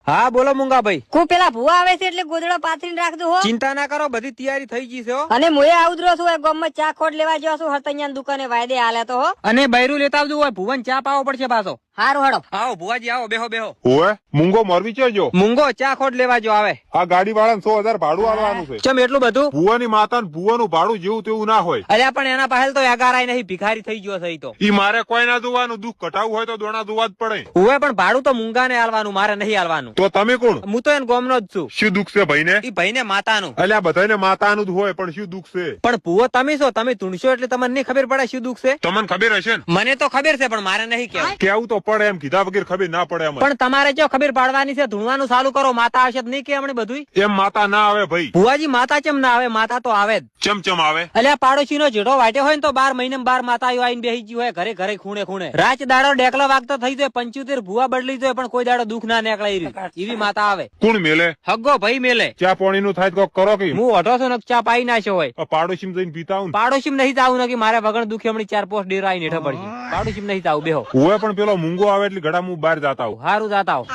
હા બોલો મુંગા ભાઈ. કુ પેલા ભૂવા આવે છે એટલે ગોદડો પાથરીને રાખજો હો. ચિંતા ના કરો, બધી તૈયારી થઈ ગઈ છે હો. અને મુએ આવદરો છું ગામમાં ચા ખોટ લેવા જો છું હરતૈયાની દુકાને વાયદે હાલે તો હો. અને બૈરું લેતા આવજો હોય, ભુવન ચા પાવો પડશે પાછો. હારું હડો. આવો ભુવાજી આવો, બેહો બેહો. ઓએ મૂંગો મોરબી ચજો. મુંગો ચા ખોટ લેવા જો આવે. આ ગાડી વાળાને 100,000 ભાડું આલવાનું છે. ચમ એટલું બધું? ભુવાની માતા ને ભુવાનું ભાડું જેવું તેવું ના હોય. અલ્યા પણ એના પાસે તો એગારાય નહીં, ભિખારી થઈ ગયો છે ઈ તો. ઈ મારે કોઈ ના જોવાનું, દુઃખ કટાવવું હોય તો દોણા જોવા જ પડે. હોય પણ ભાડું તો મુંગાને આલવાનું, મારે નહીં આલવાનું. તો તમે કોણ? હું તો એને ગોમનો જ છું. શું દુઃખ છે ભાઈને? ઈ ભાઈને માતાનું. અલ્યા બધાને માતાનું જ હોય, પણ શું દુઃખ છે? પણ ભૂવો તમે છો, તમે ધૂણશો એટલે તમને નહીં ખબર પડે શું દુઃખ છે. તમને ખબર હશે ને? મને તો ખબર છે પણ મારે નહીં કેવું. કેવું તો પડે, એમ કીધા વગર ખબર ના પડે એમ. પણ તમારે જો ખબર પાડવાની છે, ધૂણવાનું ચાલુ કરો. માતા આવશે નહીં કે હમણાં બધું. એમ માતા ના આવે ભાઈ. ભુવાજી માતા ચમ ના આવે? માતા તો આવે જ. ચમચમ આવે. અલ્યા પાડોશી નો જેઠો વાટ્યો હોય ને તો 12 મહિને 12 માતાઓ આવીને બેસી ગઈ હોય ઘરે ઘરે ખૂણે ખૂણે. રાત દાડો ડેકલો વાગતો થઈ જાય, 75 ભુવા બદલી જાય પણ કોઈ દાડો દુઃખ ના નીકળે એવી માતા આવે. કોણ મેલે? હગ્ગો ભાઈ મેલે. ચા પાણી નું થાય તો કરો કે હું ઓઢો છું ને ચા પાઈ નાખ્યો હોય. પાડોશી જઈને પીતા હું. પાડોશી નહીં જાવું ને કે મારે વગર દુખી હમણાં 4-5 ડેરા આવીને હેઠો પડશે. પાડોશી નહીં જાવું, બેહો. હું પણ પેલો મૂંગો આવે એટલે ઘડા હું બહાર જાતા હું. હારું જાતા આવો.